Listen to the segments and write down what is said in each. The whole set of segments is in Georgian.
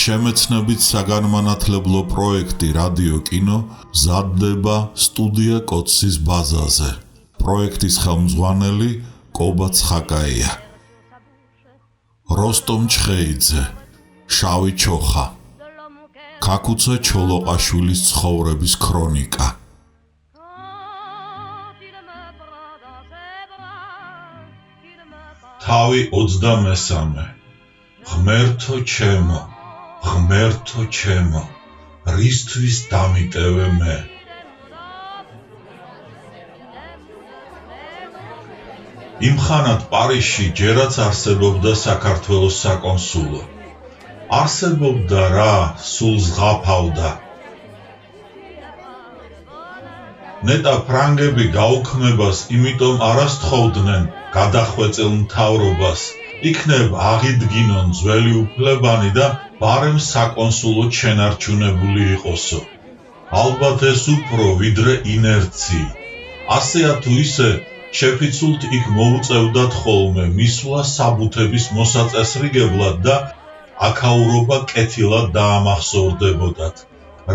შემეცნებით საგანმანათლებლო პროექტი რადიო კინო მზადდება სტუდია კოცის ბაზაზე. პროექტის ხელმძღვანელი კობა ცხაკაია. როსტომ ჩხეიძე, შავი ჩოხა, ქაქუცა ჩოლოყაშვილის ცხოვრების ქრონიკა. თავი 23. ღმერთო ჩემო, ღმერთო ჩემო, რისთვის დამიტევე მე? იმხანად პარიზში ჯერაც არსებობდა საქართველოს საკონსულო. არსებობდა რა, სულ ზღაფავდა. ნეტა ფრანგები გაუქმებას იმიტომ არ ასთხოვდნენ გადახვეწილ მთავრობას, იქნებ აღიდგინონ ძველი უფლებანი და ბარემ საკონსულო შენარჩუნებული იყოსო. ალბათ ეს უფრო ვიდრე ინერცი. ასეა თუ ისე შეფიცულთ იქ მოუწევდათ ხოლმე მისვლა საბუთების მოსაწესრიგებლად და აქაურობა კეთილად დაამახსოვრდებოდათ,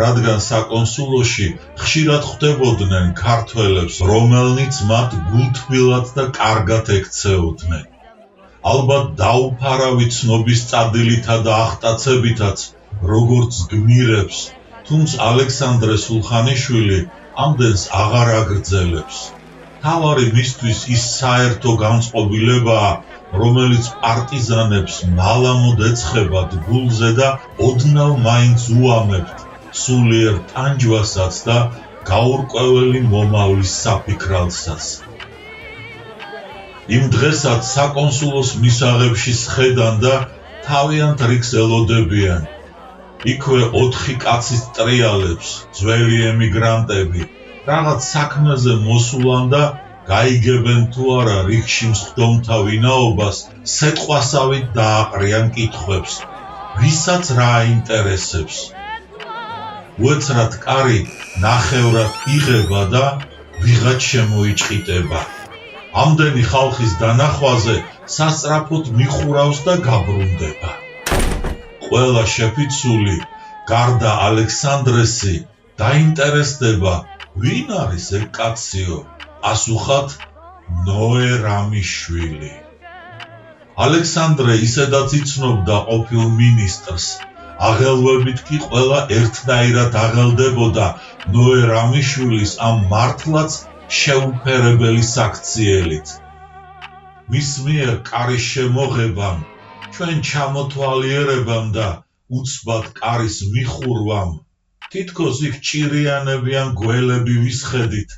რადგან საკონსულოში ხშირად ხვდებოდნენ ქართველებს, რომელნიც მათ გულთბილად და კარგად ექცეოდნენ. ალბათ დაუფარავი ცნობის წადილითა და ახტაცებითაც, როგორც გმირებს, თუმცა ალექსანდრე სულხანიშვილი ამდენს აღარ აგრძელებს. თავარი მისთვის ის საერთო განწყობილებაა, რომელიც პარტიზანებს მალამოდ ეცხებათ გულზე და ოდნავ მაინც უამებთ სულიერ ტანჯვასაც და გაურკვეველი მომავლის საფიქრალსაც. იმ დღესაც საკონსულოს მისაღებში სხედან და თავიანთ რიგს ელოდებიან. იქვე 4 კაცის ტრიალებს, ძველი ემიგრანტები, რაღაც საქმეზე მოსულან და გაიგებენ თუ არა რიგში მსხდომთა ვინაობას, სეტყვასავით დააყრიან კითხვებს, ვისაც რა აინტერესებს. უეცრად კარი ნახევრად იღება და ვიღაც შემოიჭყიტება. ამდენი ხალხის დანახვაზე სასწრაფოდ მიხურავს და გაბრუნდება. ყველა შეფიცული, გარდა ალექსანდრესი, დაინტერესდება, ვინ არის ეგ კაციო? პასუხად ნოე რამიშვილი. ალექსანდრე ისედაც იცნობდა ყოფილ მინისტრს, აღელვებით კი ყველა ერთნაირად აღელდებოდა ნოე რამიშვილის ამ მართლაც შეუფერებელი საქციელით. მის მიერ კარის შემოღებამ, ჩვენ ჩამოთვალიერებამ და უცბად კარის მიხურვამ, თითქოს იქ ჭირიანებიან გველები ვისხედით,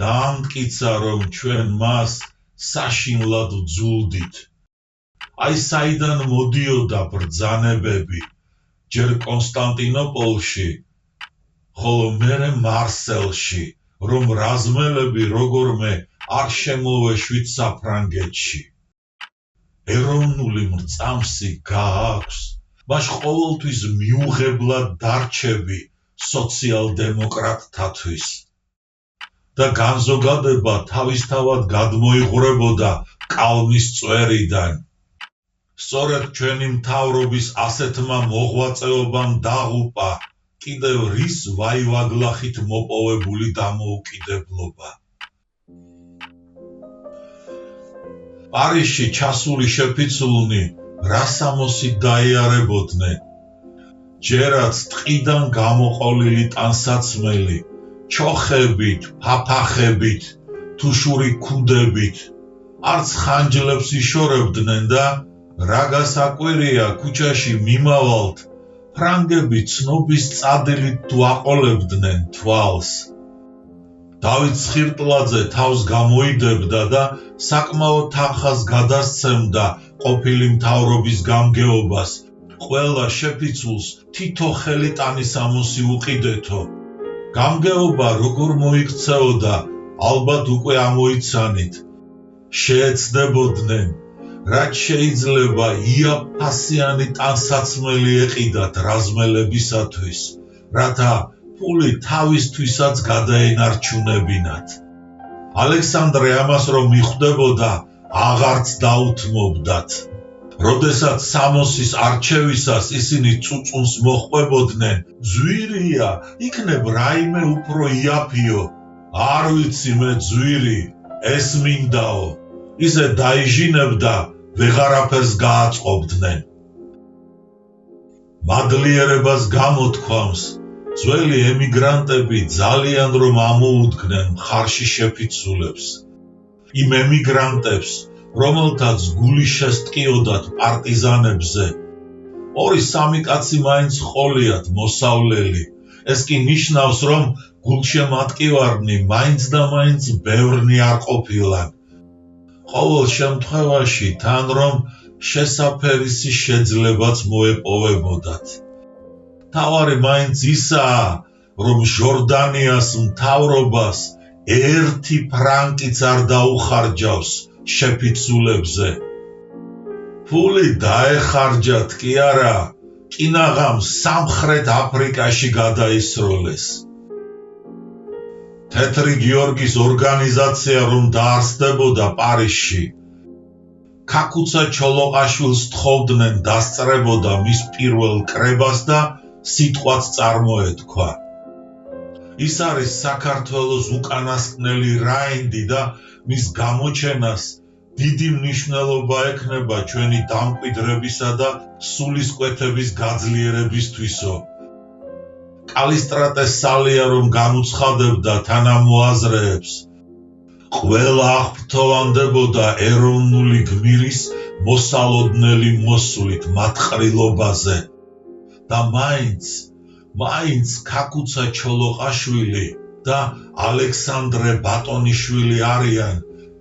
დაამტკიცა, რომ ჩვენ მას საშინლად ვძულდით. აი საიდან მოდიოდა ბრძანებები, ჯერ კონსტანტინოპოლში, ხოლო მერე მარსელში, რომ რაზმელები როგორმე არ შემოვეშვით საფრანგეთში. ეროვნული მრწამსი გააქვს, მას ყოველთვის მიუღებლად დარჩები სოციალ-დემოკრატთათვის. და განზოგადება თავისთავად გადმოიღვრებოდა კალმის წვერიდან. სწორედ ჩვენი მთავრობის ასეთმა მოღვაწეობამ დაღუპა კიდევ რის ვაივაგლახით მოპოვებული დამოუკიდებლობა. პარიზში ჩასული შეფიცულნი რასამოსით დაიარებოდნენ. ჯერაც ტყიდან გამოყოლილი ტანსაცმელი, ჩოხებით, ფაფახებით, თუშური ქუდებით, არც ხანჯლებს იშორებდნენ და რა გასაკვირია, ქუჩაში მიმავალთ, ფრანგები ცნობის წადილით თუ აყოლებდნენ თვალს. დავით სხირტლაძე თავს გამოიდებდა და საკმაოდ თანხას გადასცემდა ყოფილი მთავრობის გამგეობას, ყველა შეფიცულს თითო ხელიტანისამოსი უყიდეთო. გამგეობა როგორ მოიქცეოდა, ალბათ უკვე ამოიცანით. შეეცდებოდნენ, რაც შეიძლება იაფფასიანი ტანსაცმელი ეყიდათ რაზმელებისათვის, რათა ფული თავისთვისაც გადაენარჩუნებინათ. ალექსანდრე ამას რომ მიხვდებოდა, აღარც დაუთმობდათ. როდესაც სამოსის არჩევისას ისინი წუწუნს მოხვებოდნენ, ძვირია, იქნებ რაიმე უფრო იაფიო. არ ვიცი მე ძვირი, ეს მინდაო. ისე დაიჟინებდა, ვეღარაფერს გააწყობდნენ. მადლიერებას გამოთქვამს, ძველი ემიგრანტები ძალიან რომ ამოუდგნენ მხარში შეფიცულებს. იმ ემიგრანტებს, რომელთაც გული შესტკიოდათ პარტიზანებზე. 2-3 კაცი მაინც ყოლიათ მოსავლელი. ეს კი ნიშნავს, რომ გულშემატკივარნი მაინც და მაინც ბევრნი არ ყოფილან. ყოველ შემთხვევაში თან რომ შესაფერისი შეძლებაც მოეპოვებოდათ. თავარი მაინც ისაა, რომ ჟორდანიას მთავრობას 1 ფრანკიც არ დაუხარჯავს შეფიცულებზე. ფული დაეხარჯათ კი არა, კინაღამ სამხრეთ აფრიკაში გადაისროლეს. თეთრი გიორგის ორგანიზაცია რომ დაარსდებოდა პარიზში, ქაკუცა ჩოლოყაშვილს თხოვდნენ დასწრებოდა მის პირველ კრებას და სიტყვაც წარმოეთქვა. ის არის საქართველოს უკანასკნელი რაინდი და მის გამოჩენას დიდი მნიშვნელობა ექნება ჩვენი დამკვიდრებისა და სულისკვეთების გაძლიერებისთვისო. კალისტრატე სალია რომ განუცხადებდა თანამოაზრეებს, ყველა აღფრთოვანდებოდა ეროვნული გმირის მოსალოდნელი მოსვლით მათყრილობაზე და მაინც ქაკუცა ჩოლოყაშვილი და ალექსანდრე ბატონიშვილი არიან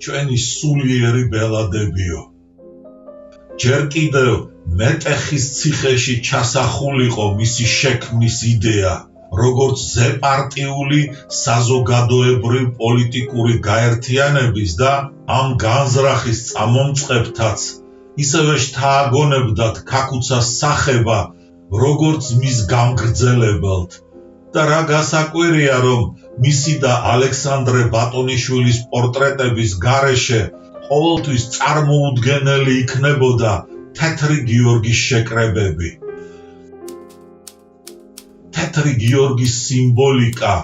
ჩვენი სულიერი ბელადებიო. ჯერ კიდევ მეტეხის ციხეში ჩასახულიყო მისი შექმნის იდეა, როგორც ზეპარტიული საზოგადოებრივ პოლიტიკური გაერთიანების და ამ განზრახის წამომწყებთაც ისევე შთააგონებდათ ქაკუცას სახება, როგორც მის გამგრძელებელთ და რა გასაკვირია, რომ მისი და ალექსანდრე ბატონიშვილის პორტრეტების გარეშე ყოველთვის წარმოუდგენელი იქნებოდა თეთრი გიორგის შეკრებები. თეთრი გიორგის სიმბოლიკა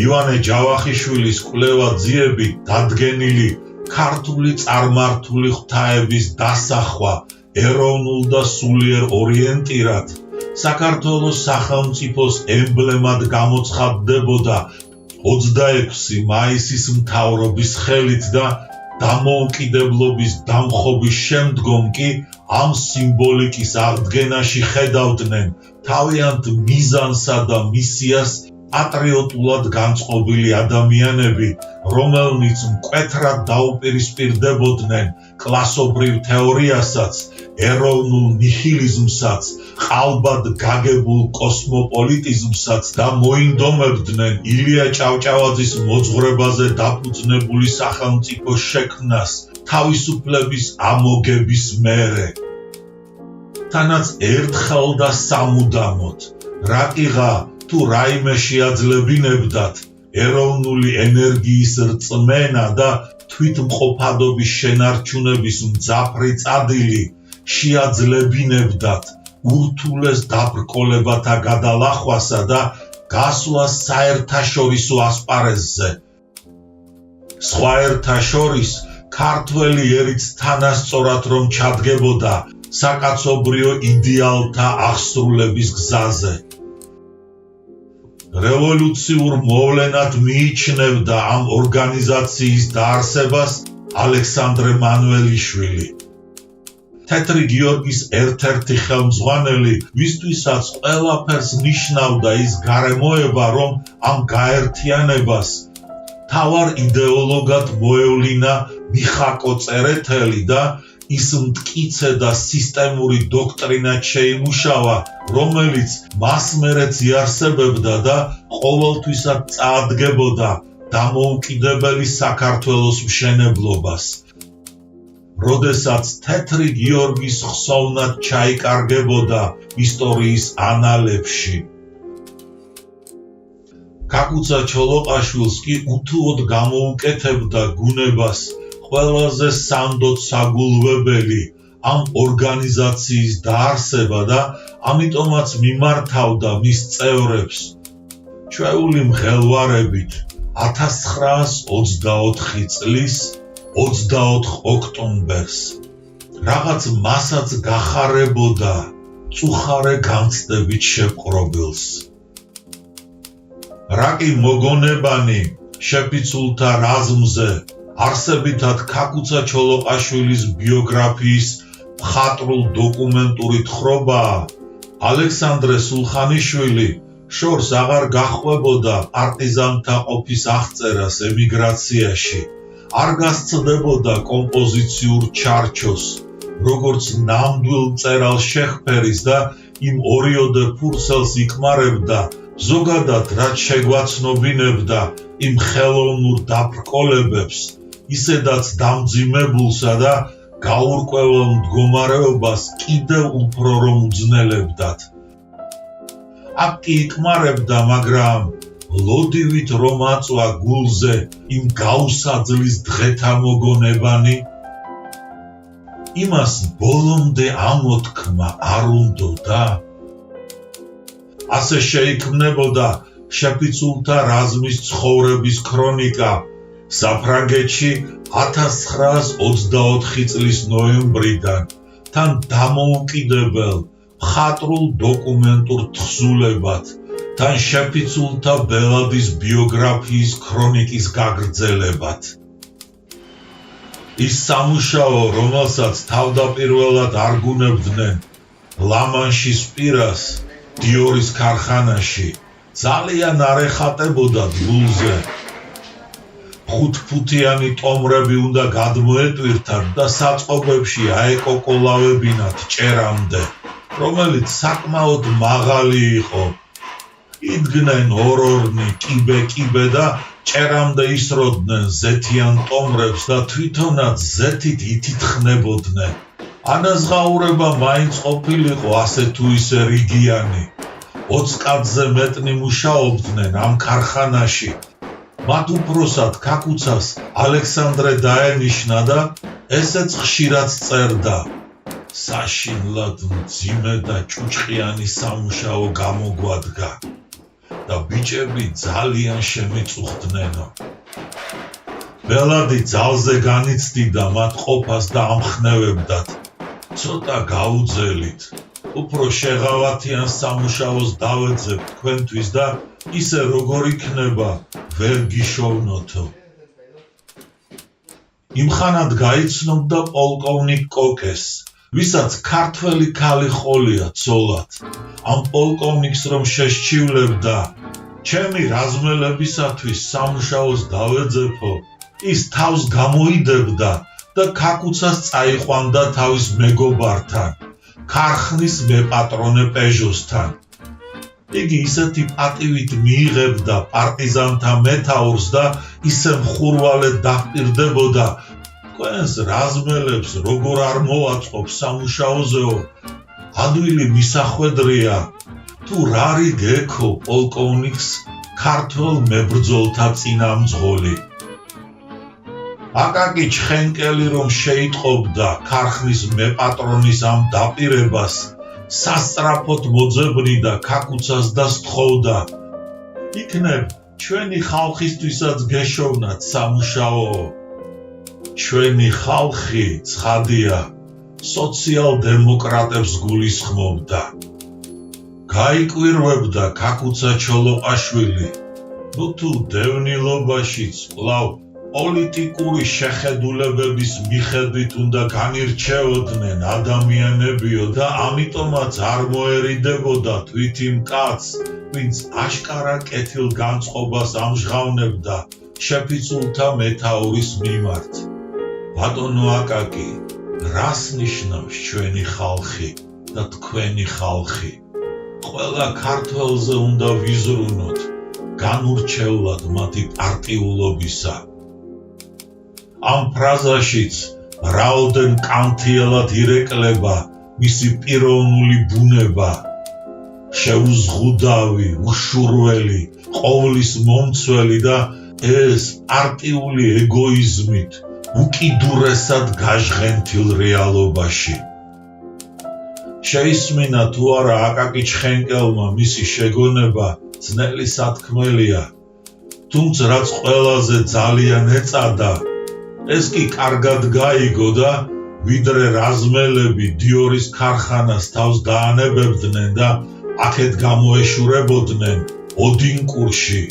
ივანე ჯავახიშვილის კვლევაძიებით დადგენილი ქართული წარმართული ღვთაების დასახვა ეროვნულ და სულიერ ორიენტირად საქართველოს სახელმწიფოს ემბლემად გამოცხადდებოდა 26 მაისის მთავრობის ხელით და დამოუკიდებლობის დამხობის შემდგომ კი ამ სიმბოლიკის აღდგენაში ხედავდნენ თავიანთ მიზანსა და მისიას პატრიოტულად განწყობილი ადამიანები, რომელნიც მკვეთრად დაუპირისპირდებოდნენ კლასობრივ თეორიასაც, ეროვნულ ნიჰილიზმსაც, ყალბად გაგებულ კოსმოპოლიტიზმსაც და მოინდომებდნენ ილია ჭავჭავაძის მოძღვრებაზე დაფუძნებული სახელმწიფო შექმნას თავისუფლების ამოგების მერე. თანაც ერთხელ და სამუდამოდ, რაკიღა თუ რაიმე შეაძლებინებდათ ეროვნული ენერგიის რწმენა და თვითმყოფადობის შენარჩუნების მძაფრი წადილი შეაძლებინებდათ ურთულეს დაბრკოლებათა გადალახვასა და გასვლას საერთაშორისო ასპარეზზე. სხვა ერთა შორის ქართველი ერიც თანასწორად რომ ჩადგებოდა საკაცობრიო იდეალთა აღსრულების გზაზე. რევოლუციურ მოვლენად მიიჩნევდა ამ ორგანიზაციის დაარსებას ალექსანდრე მანუელიშვილი. თეთრი გიორგის ერთ-ერთი ხელმძღვანელი, ვისთვისაც ყველაფერს ნიშნავდა ის გარემოება, რომ ამ გაერთიანებას თავარ იდეოლოგად მოევლინა მიხაკო წერეთელი და ის მტკიცე და სისტემური დოქტრინად შეიმუშავა, რომელიც მას მერეც იარსებებდა და ყოველთვისად წაადგებოდა დამოუკიდებელი საქართველოს მშენებლობას. როდესაც თეთრი გიორგის ხსოვნად ჩაიკარგებოდა ისტორიის ანალებში. ქაკუცა ჩოლოყაშვილს კი უთუოდ გამოუკეთებდა გუნებას ყველაზე სანდოდ საგულვებელი, ამ ორგანიზაციის დაარსება და ამიტომაც მიმართავდა მის წევრებს ჩვეული მღელვარებით 1924 წლის 24 ოქტომბერს. რაღაც მასაც გახარებოდა წუხარე განცდებით შეპყრობილს. რა კი მოგონებანი შეფიცულთა რაზმზე არსებითად ქაკუცა ჩოლოყაშვილის ბიოგრაფიის მხატვრულ დოკუმენტური თხრობაა, ალექსანდრე სულხანიშვილი შორს აღარ გაჰყვებოდა პარტიზანთა ყოფის აღწერას ემიგრაციაში, არ გასცდებოდა კომპოზიციურ ჩარჩოს, როგორც ნამდვილ მწერალ შეხვერის და იმ ორიოდე ფურცელს იკმარებდა, ზოგადად რაც შეგვაცნობინებდა იმ ხელოვნურ დაბრკოლებებს, ისედაც დამძიმებულსა და გაურკვეველ მდგომარეობას კიდევ უფრო რომ უძნელებდათ. აქ კი იკმარებდა, მაგრამ ლოდივით რომ აწვა გულზე იმ გაუსაძლის დღეთა მოგონებანი, იმას ბოლომდე ამოთქმა არ უნდოდა. ასე შეიქმნებოდა შეფიცულთა რაზმის ცხოვრების ქრონიკა საფრანგეთში 1924 წლის ნოემბრიდან, თან დამოუკიდებელ მხატვრულ დოკუმენტურ თხზულებად, თან შეფიცულთა ბელადის ბიოგრაფიის ქრონიკის გაგრძელებად. ის სამუშაო, რომელსაც თავდაპირველად არგუნებდნენ ლა-მანშის პირას, დიორის ქარხანაში, ძალიან არ ეხატებოდა გულზე. ხუთფუთიანი ტომრები უნდა გადმოეტვირთათ და საწყობებში აეკოკოლავებინათ ჭერამდე, რომელიც საკმაოდ მაღალი იყო. იდგნენ ორ-ორნი კიბე და ჭერამდე ისროდნენ ზეთიან ტომრებს და თვითონაც ზეთით ითითხნებოდნენ. ანაზღაურება მაინც ყოფილიყო ასე თუ ისე რიგიანი. 20 კაცზე მეტნი მუშაობდნენ ამ ქარხანაში. მათ უფროსად ქაკუცას ალექსანდრე დაენიშნა და ესეც ხშირად წერდა. საშინლად მძიმე და ჭუჭყიანი სამუშაო გამოგვადგა და ბიჭები ძალიან შემიწუხდნენო. ბელადი ძალზე განიცდიდა მათ ყოფას და ამხნევებდათ. ცოტა გაუძელით, უფრო შეღავათიან სამუშაოს დავეძებ თქვენთვის და ისე როგორ იქნება, ვერ გიშოვნოთო. იმხანად გაიცნობდა პოლკოვნიკ კოკეს, ვისაც ქართველი ქალი ყოლია ცოლად. ამ პოლკოვნიკს რომ შესჩივლებდა, ჩემი რაზმელებისათვის სამუშაოს დავეძებო, ის თავს გამოიდებდა და ქაკუცას წაიყვანდა თავის მეგობართან, ქარხნის მეპატრონე პეჟოსთან. იგი ისეთი პატივით მიიღებდა პარტიზანთა მეთაურს და ისე მხურვალედ დაჰპირდებოდა, თქვენს რაზმელებს როგორ არ მოვაწყობ სამუშაოზეო, ადვილი მისახვედრია, თუ რარი გექო პოლკოვნიკს ქართველ მებრძოლთა წინამძღოლი. აკაკი ჩხენკელი რომ შეიტყობდა ქარხნის მეპატრონის ამ დაპირებას, სასწრაფოდ მოძებნიდა ქაკუცას და სთხოვდა, იქნებ ჩვენი ხალხისთვისაც გეშოვნათ სამუშაო. ჩვენი ხალხი, ცხადია, სოციალ-დემოკრატებს გულისხმობდა. გაიკვირვებდა ქაკუცა ჩოლოყაშვილი, ნუ თუ დევნილობაშიც კვლავ პოლიტიკური შეხედულებების მიხედვით უნდა განირჩეოდნენ ადამიანებიო და ამიტომაც არ მოერიდებოდა თვით იმ კაცს, ვინც აშკარა კეთილგანწყობას ამჟღავნებდა შეფიცულთა მეთაურის მიმართ. ბატონო აკაკი, რას ნიშნავს ჩვენი ხალხი და თქვენი ხალხი? ყველა ქართველზე უნდა ვიზრუნოთ, განურჩევლად მათი პარტიულობისა. ამ ფრაზაშიც რაოდენ კანთიელად ირეკლება მისი პიროვნული ბუნება, შეუზღუდავი, უშურველი, ყოვლის მომცველი და ეს პარტიული ეგოიზმით, უკიდურესად გაჟღენთილ რეალობაში. შეისმინა თუ არა აკაკი ჩხენკელმა მისი შეგონება ძნელი სათქმელია, თუმცა რაც ყველაზე ძალიან ეწადა, ეს კი კარგად გაიგო და ვიდრე რაზმელები დიორის ქარხანას თავს დაანებებდნენ და აქეთ გამოეშურებოდნენ ოდინკურში,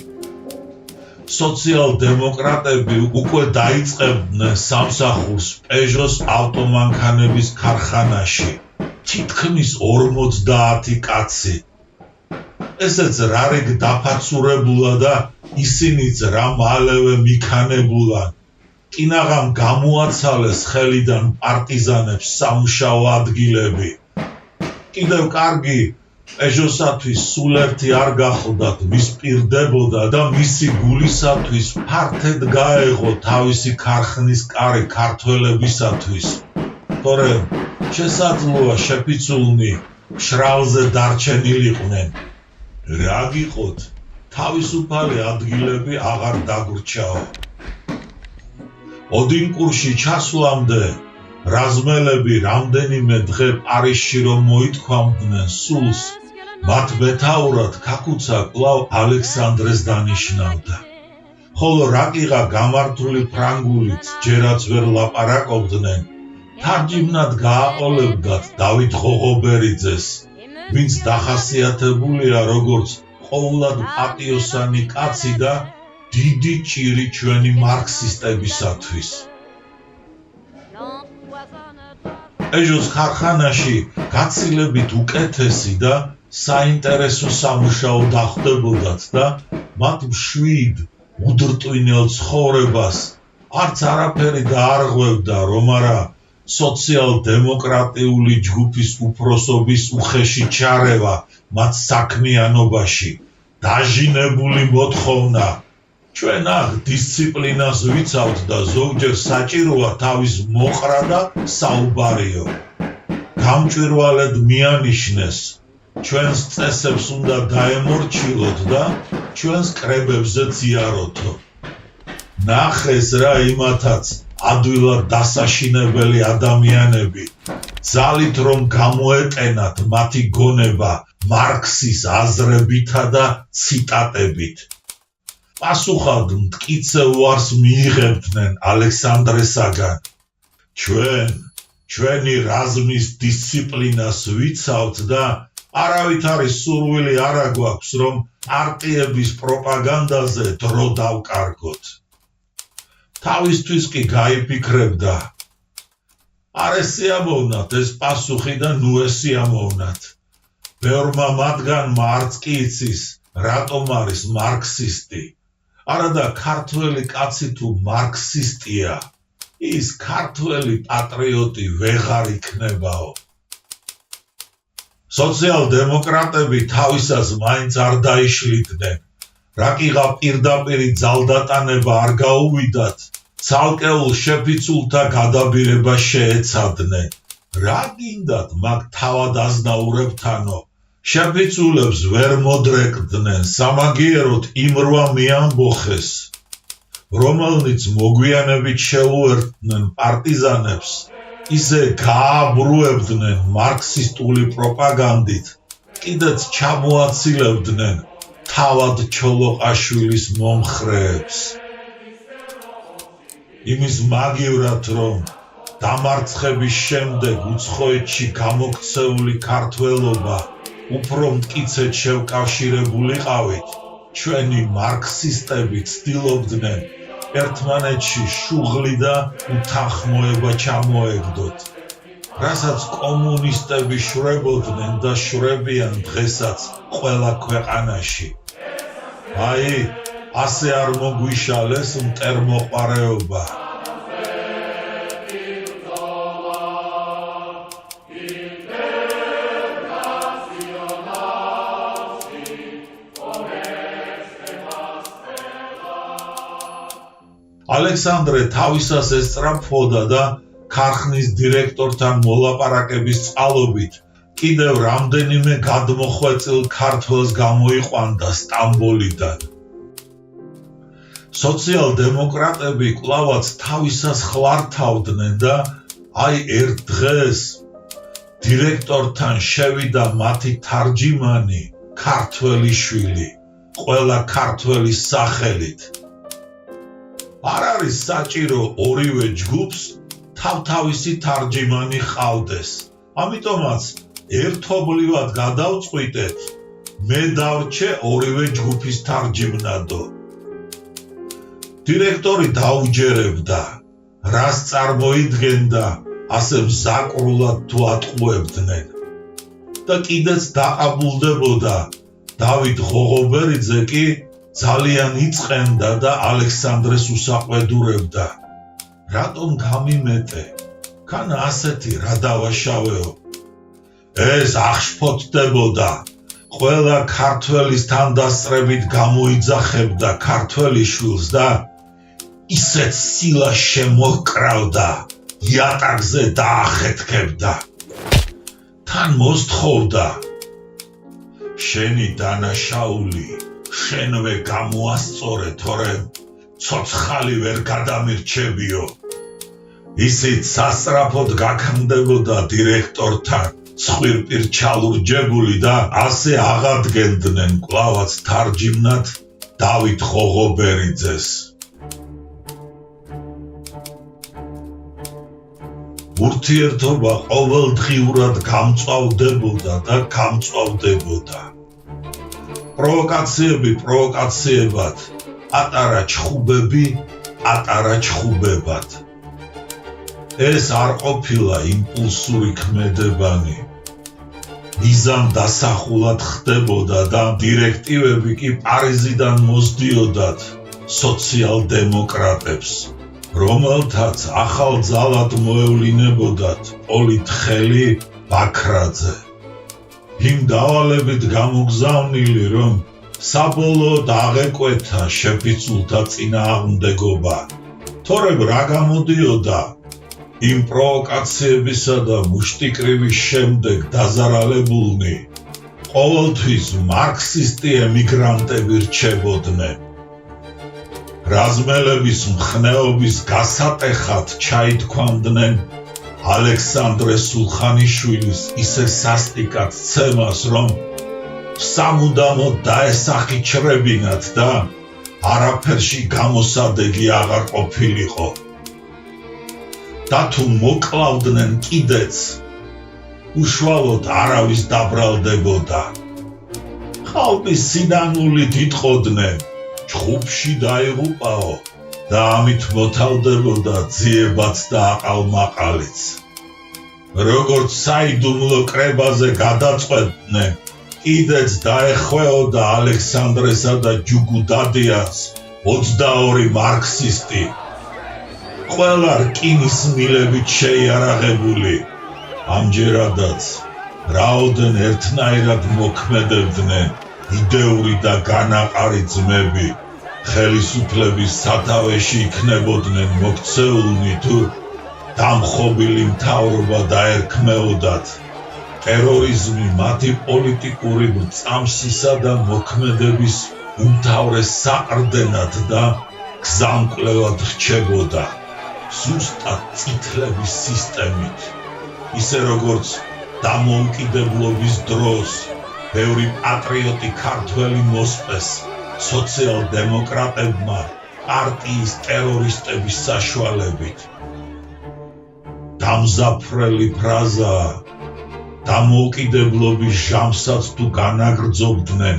სოციალ-დემოკრატები უკვე დაიწყებდნენ სამსახურს პეჟოს ავტომანქანების ქარხანაში, თითქმის 50 კაცი. ესეც რარიგ დაფაცურებულა და ისინიც რა მალევე მიქანებულან. კინაღამ გამოაცალეს ხელიდან პარტიზანებს სამუშაო ადგილები. კიდევ კარგი პეჟოსათვის სულ ერთი არ გახლდათ მისპირდებოდა და მისი გულისათვის ფართედ გაეღო თავისი ქარხნის კარი ქართველებისათვის. თორემ შესაძლოა შეფიცულნი მშრალზე დარჩენილიყვნენ. რა გიყოთ, თავისუფალი ადგილები აღარ დაგვრჩაო. ოდინკურში ჩასვლამდე რაზმელები რამდენიმე დღე პარიზში რომ მოითქვამდნენ სულს, მათ მეთაურად ქაქუცა კვლავ ალექსანდრეს დანიშნავდა. ხოლო რაკიღა გამართული ფრანგულით ჯერაც ვერ ლაპარაკობდნენ, თარჯიმნად გააყოლებდათ დავით ღოღობერიძეს, ვინც დახასიათებულია როგორც ყოვლად პატიოსანი კაცი და დიდი ჭირი ჩვენი მარქსისტებისათვის. პეჟოს ქარხანაში გაცილებით უკეთესი და საინტერესო სამუშაო დახვდებოდათ და მათ მშვიდ უდრტვინელ ცხოვრებას არც არაფერი დაარღვევდა, რომ არა სოციალ-დემოკრატიული ჯგუფის უფროსობის უხეში ჩარევა მათ საქმიანობაში, დაჟინებული მოთხოვნა. ჩვენ აქ დისციპლინას ვიცავთ და ზოგჯერ საჭიროა თავის მოყრა და საუბარიო. გამჭვირვალედ მიანიშნეს, ჩვენს წესებს უნდა დაემორჩილოთ და ჩვენს კრებებზე ზიაროთო. ნახეს რა იმათაც ადვილად დასაშინებელი ადამიანები, ძალით რომ გამოეტენათ მათი გონება მარქსის აზრებითა და ციტატებით. პასუხად მტკიცე უარს მიიღებდნენ ალექსანდრესაგან. ჩვენი რაზმის დისციპლინას ვიცავთ და არავით არის სურვილი არა გვაქვს, რომ პარტიების პროპაგანდაზე დრო დავკარგოთ. თავისთვის კი გაიფიქრებდა. არ ესიამოვნათ ეს პასუხი და ნუ ესიამოვნათ. ბევრმა მათგანმა არც კი იცის, რატომ არის მარქსისტი. არადა ქართველი კაცი თუ მარქსისტია, ის ქართველი პატრიოტი ვეღარ იქნებაო. სოციალ-დემოკრატები თავისას მაინც არ დაიშლიდნენ. რაკიღა პირდაპირი ძალდატანება არ გაუვიდათ, ცალკეულ შეფიცულთა გადაბირება შეეცადნენ. რა გინდათ მაგ თავად აზნაურებთანო, შეფიცულებს ვერ მოდრეკდნენ, სამაგიეროდ იმ რვა მიამბოხეს, რომელნიც მოგვიანებით შეუერთდნენ პარტიზანებს, ისე გააბრუებდნენ მარქსისტული პროპაგანდით, კიდეც ჩამოაცილებდნენ თავად ჩოლოყაშვილის მომხრეებს. იმის მაგივრად, რომ დამარცხების შემდეგ უცხოეთში გამოქცეული ქართველობა უფრო მტკიცედ შევკავშირებულიყავით, ჩვენი მარქსისტები ცდილობდნენ ერთმანეთში შუღლი და უთანხმოება ჩამოეგდოთ, რასაც კომუნისტები შვრებოდნენ და შვრებიან დღესაც ყველა ქვეყანაში. აი, ასე არ მოგვიშალეს მტერმოყვარეობა. ალექსანდრე თავისას ესწრაფვოდა და ქარხნის დირექტორთან მოლაპარაკების წყალობით კიდევ რამდენიმე გადმოხვეწილ ქართველს გამოიყვანდა სტამბოლიდან. სოციალ-დემოკრატები კვლავაც თავისას ხლართავდნენ და აი ერთ დღეს დირექტორთან შევიდა მათი თარჯიმანი ქართველი შვილი, ყველა ქართველის სახელით. არ არის საჭირო ორივე ჯგუფს თავთავისი თარჯიმანი ჰყავდეს. ამიტომაც ერთობლივად გადავწყვიტეთ, მე დავრჩე ორივე ჯგუფის თარჯიმნადო. დირექტორი დაუჯერებდა, რას წარმოიდგენდა, ასე მზაკრულად თუ ატყუებდნენ. და კიდეც დაყაბულდებოდა დავით ღოღობერიძე კი ძალიან იწყენდა და ალექსანდრეს უსაყვედურებდა. რატომ გამიმეტე? ქანა ასეთი რა დავაშავეო. ეს აღშფოთდებოდა. ყველა ქართველის თანდასწრებით გამოიძახებდა ქართველი შვილს და ისეთ სილა შემოჰკრავდა, იატაკზე დაახეთქებდა. თან მოსთხოვდა, შენი დანაშაული შენვე გამოასწორე, თორემ ცოცხალი ვერ გადამირჩებიო. ისიც სასწრაფოდ გაქნდებოდა დირექტორთან, ცხვირპირ ჩალურჯებული და ასე აღადგენდნენ კვლავაც თარჯიმნად დავით ღოღობერიძეს. ურთიერთობა ყოველდღიურად გამწვავდებოდა და გამწვავდებოდა. პროვოკაციები პროვოკაციებად, პატარა ჩხუბები პატარა ჩხუბებად. ეს არ ყოფილა იმპულსური ქმედებანი. მიზან დასახულად ხდებოდა და დირექტივები კი პარიზიდან მოსდიოდათ სოციალ-დემოკრატებს, რომელთაც ახალ ძალად მოევლინებოდათ პოლიტხელი ბაქრაძე. იმ დავალებით გამოგზავნილი, რომ საბოლოოდ აღეკვეთა შეფიცულთა წინააღმდეგობა. თორემ რა გამოდიოდა? იმ პროვოკაციებისა და მუშტიკრივის შემდეგ დაზარალებულნი ყოველთვის მარქსისტი ემიგრანტები რჩებოდნენ. რაზმელების მხნეობის გასატეხად ჩაითქვამდნენ ალექსანდრე სულხანიშვილის ისე სასტიკად ცემას, რომ სამუდამოდ დაესახიჩრებინათ და არაფერში გამოსადეგი აღარ ყოფილიყო. და თუ მოკლავდნენ კიდეც, უშუალოდ არავის დაბრალდებოდა. ხალხის სინანულით იტყოდნენ, ჯგუფში დაიღუპაო და ამით მოთავდებოდა ძიებაც და აყალმაყალიც. როგორც საიდუმლო კრებაზე გადაწყვეტდნენ, კიდეც დაეხვეოდა ალექსანდრესა და ჯუგუ დადიანს 22 მარქსისტი. ყველა რკინის მილებით შეიარაღებული. ამჯერადაც რაოდენ ერთნაირად მოქმედებდნენ იდეური და განაყარი ძმები, ხელისუფლების სათავეში იქნებოდნენ მოქცეულნი თუ დამხობილი მთავრობა დაერქმეოდათ. ტერორიზმი მათი პოლიტიკური წამსისა და მოქმედების უმთავრეს საყრდენად და გზამკვლევად რჩებოდა. ზუსტად წითლების სისტემით, ისე როგორც დამოუკიდებლობის დროს ბევრი პატრიოტი ქართველი მოსპეს სოციალ-დემოკრატებმა პარტიის ტერორისტების საშუალებით. დამზაფრელი ფრაზაა, დამოუკიდებლობის ჟამსაც თუ განაგრძობდნენ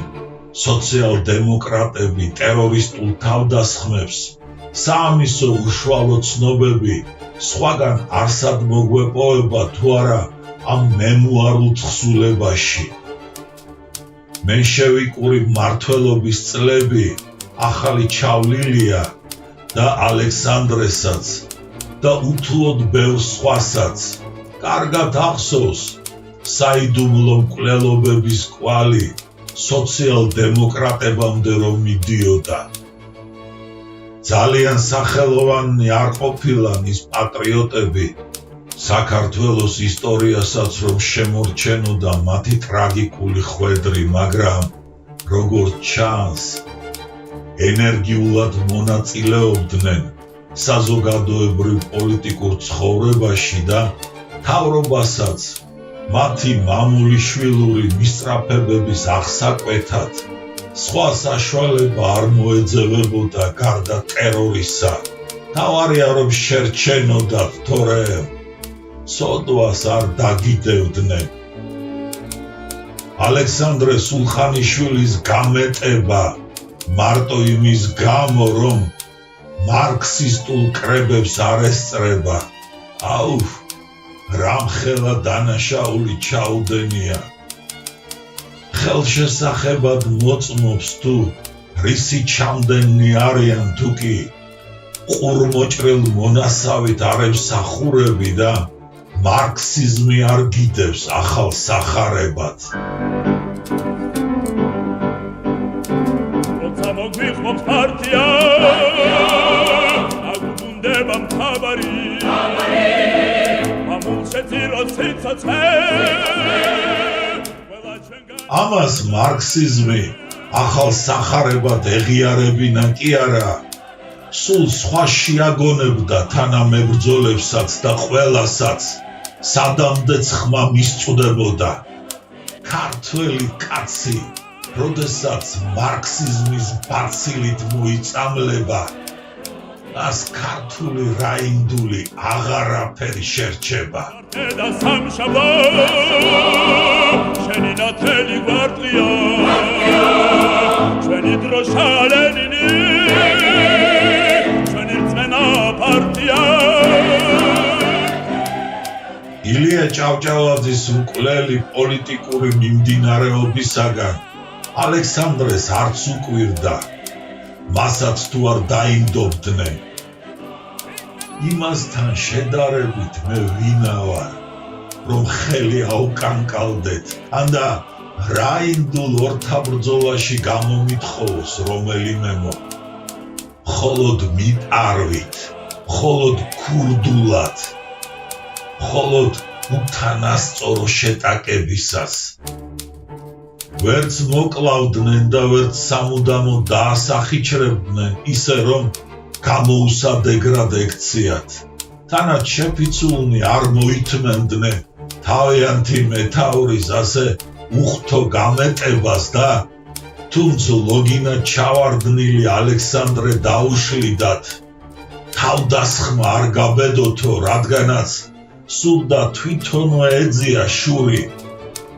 სოციალ-დემოკრატები ტერორისტულ თავდასხმებს, საამისო უშუალო ცნობები სხვაგან არსად მოგვეპოვება თუ არა ამ მემუარულ თხზულებაში. მენშევიკური მმართველობის წლები ახალი ჩავლილია და ალექსანდრესაც და უთუოდ ბევრ სხვასაც კარგად ახსოვს საიდუმლო მკვლელობების კვალი სოციალ-დემოკრატებამდე რომ მიდიოდა. ძალიან სახელოვანი არ ყოფილან ის პატრიოტები, საქართველოს ისტორიასაც რომ შემორჩენოდა მათი ტრაგიკული ხვედრი, მაგრამ როგორც ჩანს, ენერგიულად მონაწილეობდნენ საზოგადოებრივ პოლიტიკურ ცხოვრებაში და მთავრობასაც მათი მამულიშვილური მისწრაფებების აღსაკვეთად სხვა საშუალება არ მოეძებებოდა გარდა ტერორისა. თავარია რომ შერჩენოდათ, თორე სოდვას არ დაგიდევდნენ. ალექსანდრე სულხანიშვილის გამეტება მარტო იმის გამო, რომ მარქსისტულ კრებებს არ ესწრება. აუხ, რამხელა დანაშაული ჩაუდენია. ხელშესახებად მოწმობს თუ რისი ჩამდენნი არიან თუ კი ყურმოჭრილ მონასავით არ ემსახურები და მარქსიზმი არ გიდევს ახალ სახარებად. როცა მოგვიყვობს პარტია, აგვუნდება მთავარი, მამულშეძიროს სიცოცხლე. ამას მარქსიზმი ახალ სახარებად ეღიარებინა კი არა, სულ სხვა შეაგონებდა თანამებრძოლებსაც და ყველასაც სადამდეც ხმა მისწვდებოდა. ქართველი კაცი, როდესაც მარქსიზმის ბაცილით მოიწამლება, ას ქართული რაინდული აღარაფერი შერჩება. და სამშაბლო შენი ნათელი გვარდია, ჩვენი დროშა ლენინი, ჩვენი რწმენა პარტია. ილია ჭავჭავაძის მკვლელი პოლიტიკური მიმდინარეობისაგან ალექსანდრეს არც უკვირდა, მასაც თუ არ დაინდობდნენ. იმასთან შედარებით მე ვინა ვარ, რომ ხელი აუკანკალდეთ, ანდა რაინდულ ორთაბრძოლაში გამომითხოვოს რომელიმემო. მხოლოდ მიპარვით, მხოლოდ ქურდულად, მხოლოდ უთანასწორო შეტაკებისას. ვერც მოკლავდნენ და ვერც სამუდამო დაასახიჩრებდნენ ისე რომ გამოუსა დეგრადექციათ. თანაც შეფიცულნი არ მოითმენდნენ თავიანთი მეთაურის ასე უხთო გამეტებას და თუმც ლოგინა ჩავარდნილი ალექსანდრე დაუშლიდათ. თავდასხმა არ გაბედოთო, რადგანაც სულდა თვითონვე ეძია შური,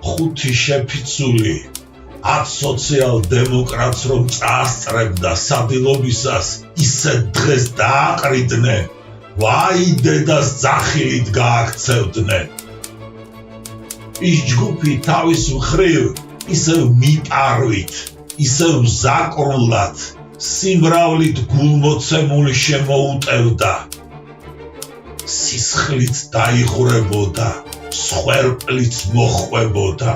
5 შეფიცული, 10 სოციალ-დემოკრატს რომ წაასწრებდა სადილობისას, ისე დღეს დააყრიდნენ, ვაი დედას ძახილით გააქცევდნენ. ის ჯგუფი თავის მხრივ ისევ მიპარვით, ისევ ზაკრულად, სიმრავლით გულმოცემული შემოუტევდა. სისხლით დაიღრებოდა, სხვერპლით მოხვებოდა.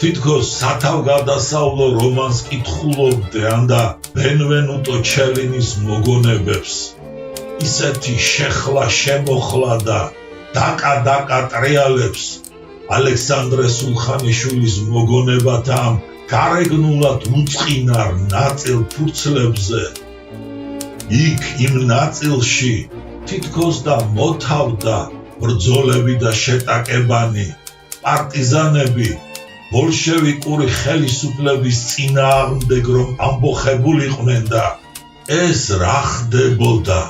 თითქოს სათავგადასავლო რომანს კითხულობდე ანდა ბენვენუტო ჩელინის მოგონებებს. ისეთი შეხლა შემოხლა და დაკა ტრიალებს ალექსანდრე სულხანიშვილის მოგონებათა ამ გარეგნულად უწყინარ ნაწილ ფურცლებზე. იქ იმ ნაწილში თითქოს და მოთავდა ბრძოლები და შეტაკებანი, პარტიზანები, ბოლშევიკური ხელისუფლების წინააღმდეგ რომ ამბოხებულიყვნენ და ეს რა ხდებოდა?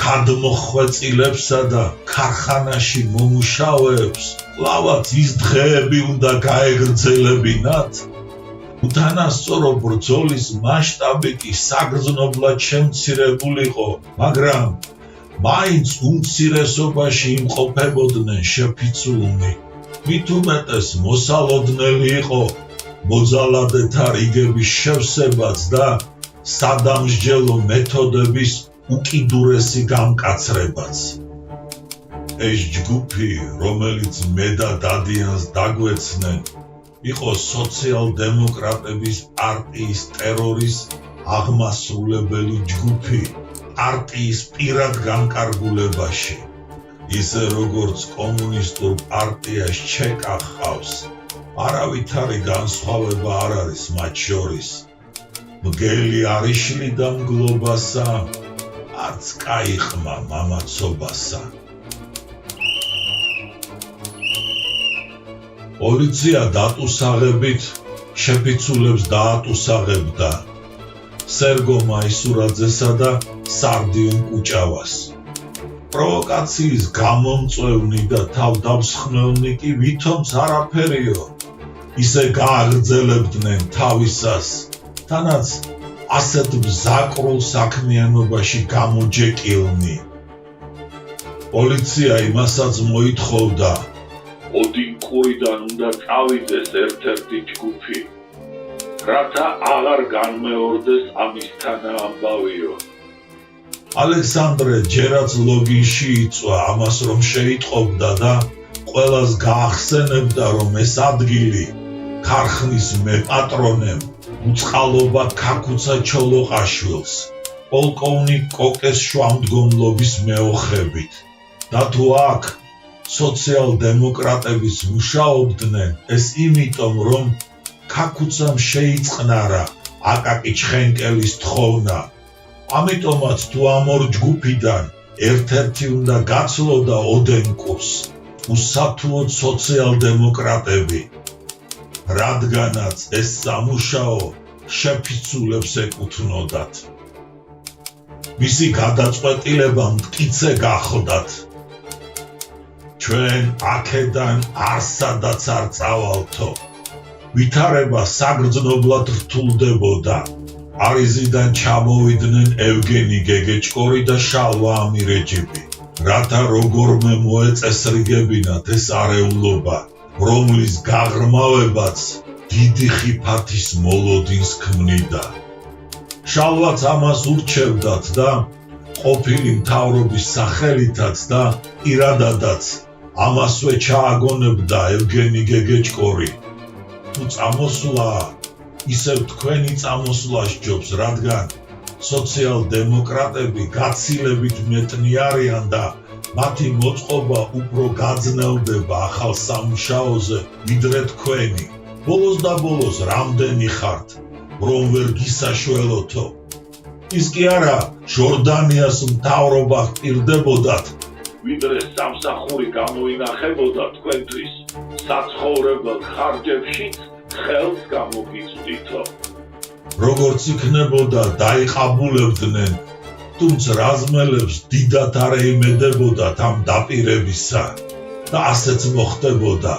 ქადმოხვეწილებსა და ქარხანაში მომუშავეებს კლავაც ის დღეები უნდა გაეგრძელებინათ. უთანასწორო ბრძოლის მასშტაბი კი საგრძნობლად შემცირებულიყო, მაგრამ მაინც უმცირესობაში იმყოფებოდნენ შეფიცულნი. მით უმეტეს მოსალოდნელი იყო მოძალადეთა რიგების შევსებაც და სადამსჯელო მეთოდების უკიდურესი გამკაცრებაც. ეს ჯგუფი, რომელიც მე და დადიანს დაგვეცნენ, იყო სოციალ-დემოკრატების პარტიის ტერორის აღმასრულებელი ჯგუფი პარტიის პირად განკარგულებაში. ისე როგორც კომუნისტურ პარტიას ჩეკა ჰყავს, არავითარი განსხვავება არ არის მათ შორის. მგელი არიშლი და მგლობასა, არც კაიხმა მამაცობასა. პოლიცია დატუსაღებით შეფიცულებს დაატუსაღებდა სერგო მაისურაძესა და სარდიონ კუჭავას. პროვოკაციის გამომწვევნი და თავდამსხმელნი კი ვითომც არაფერიო, ისე გააგრძელებდნენ თავისას, თანაც ასეთ მზაკრულ საქმიანობაში გამოჯეკილნი. პოლიცია იმასაც მოითხოვდა, ოდინკურიდან უნდა წავიდეს ერთ-ერთი ჯგუფი, რათა აღარ განმეორდეს ამისთანა ამბავიო. ალექსანდრე ჯერაც ლოგინში იწვა ამას რომ შეიტყობდა და ყველას გაახსენებდა რომ ეს ადგილი ქარხნის მეპატრონემ უწყალობა ქაქუცა ჩოლოყაშვილს პოლკოვნიკ კოკეს შუამდგომლობის მეოხებით და თუ აქ სოციალ-დემოკრატების მუშაობდნენ ეს იმიტომ რომ ქაქუცამ შეიწყნარა აკაკი ჩხენკელის თხოვნა. ამიტომაც თუ ამ ორ ჯგუფიდან ერთ-ერთი უნდა გაცლოდა ოდენკურს, უსათუოდ სოციალ-დემოკრატები, რადგანაც ეს სამუშაო შეფიცულებს ეკუთვნოდათ. მისი გადაწყვეტილება მტკიცე გახლდათ. ჩვენ აქედან არსადაც არ წავალთო. ვითარება საგრძნობლად რთულდებოდა. არიზიდან ჩამოვიდნენ ევგენი გეგეჭკორი და შალვა ამირეჯიბი, რათა როგორმე მოეწესრიგებინათ ეს არეულობა, რომლის გაღრმავებაც დიდი ხიფათის მოლოდინს ქმნიდა. შალვაც ამას ურჩევდათ და ყოფილი მთავრობის სახელითაც და პირადადაც ამასვე ჩააგონებდა ევგენი გეგეჭკორი. თუ წამოსვლა ისევ თქვენი წამოსვლა სჯობს, რადგან სოციალ-დემოკრატები გაცილებით მეტნი არიან და მათი მოწყობა უფრო გაძნელდება ახალ სამუშაოზე, ვიდრე თქვენი. ბოლოს და ბოლოს რამდენი ხართ, რომ ვერ გისაშველოთო. ის კი არა, ჟორდანიას მთავრობა ჰპირდებოდათ, ვიდრე სამსახური გამოინახებოდა თქვენთვის საცხოვრებელ ხარჯებშიც ხელს გამოგიწვდითო. როგორც იქნებოდა დაიყაბულებდნენ, თუმცა რაზმელებს დიდად არ ეიმედებოდათ ამ დაპირებისა და ასეც მოხდებოდა.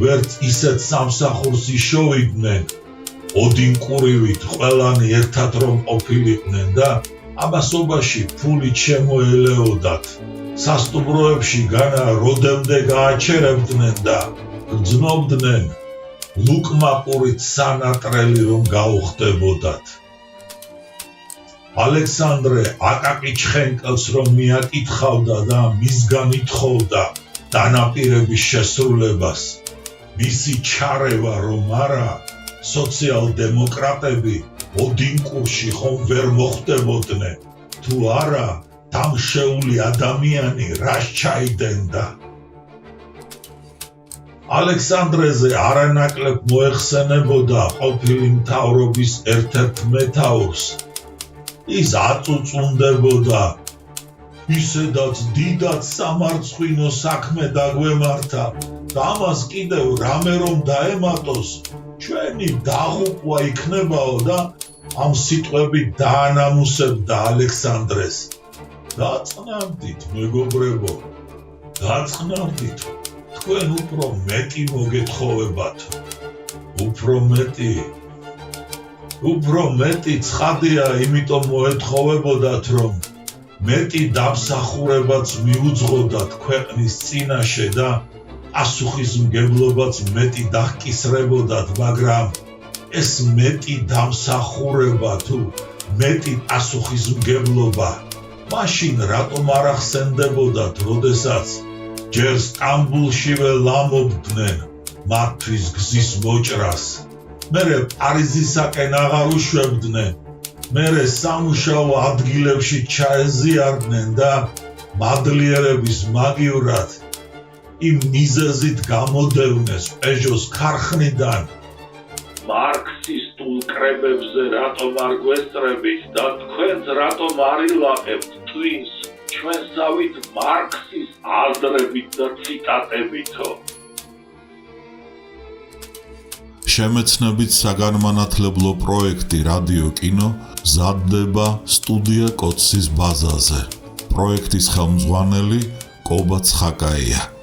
ვერც ისეთ სამსახურს იშოვიდნენ, ოდინკურივით ყველანი ერთად რომ ყოფილიყვნენ და ამასობაში ფულით შემოელეოდათ. სასტუმროებში განა როდემდე გააჩერებდნენ და გრძნობდნენ ლუკმაპურით სანატრელი რომ გაუხდებოდათ. ალექსანდრე აკაკი ჩხენკელს რომ მიაკითხავდა და მისგან ითხოვდა დანაპირების შესრულებას, მისი ჩარევა რომ არა, სოციალ-დემოკრატები ოდინკურში ხომ ვერ მოხდებოდნენ, თუ არა დამშეული ადამიანი რას ჩაიდენდა. ალექსანდრეზე არანაკლებ მოეხსენებოდა ყოფილი მთავრობის ერთ-ერთ მეთაურს. ის აწუწუნდებოდა, ისედაც დიდად სამარცხვინო საქმე დაგვემართა და ამას კიდევ რამე რომ დაემატოს, ჩვენი დაღუპვა იქნებაო და ამ სიტყვებით დაანამუსებდა ალექსანდრეს. გაწყნავდით, მეგობრებო, გაწყნავდით. თქვენ უფრო მეტი მოგეთხოვებათ. უფრო მეტი ცხადია, იმიტომ მოეთხოვებოდათ, რომ მეტი დამსახურებაც მიუძღოდათ ქვეყნის წინაშე და პასუხისმგებლობაც მეტი დაჰკისრებოდათ, მაგრამ ეს მეტი დამსახურება თუ მეტი პასუხისმგებლობა მაშინ რატომ არ ახსენდებოდათ, როდესაც ჯერ სტამბულშივე ლამობდნენ მათთვის გზის მოჭრას, მერე პარიზისაკენ აღარ უშვებდნენ, მერე სამუშაო ადგილებში ჩაეზიარდნენ და მადლიერების მაგივრად იმ მიზეზით გამოდევნეს პეჟოს ქარხნიდან მარქსისტულ მიღებულ კრებებზე რატომ არ გვესწრებით და თქვენც რატომ არ ილაყებთ twins ჩვენსავით მარქსის აზრებით და ციტატებითო. შემეცნებით საგანმანათლებლო პროექტი რადიო კინო მზადდება სტუდია კოცის ბაზაზე. პროექტის ხელმძღვანელი კობა ცხაკაია.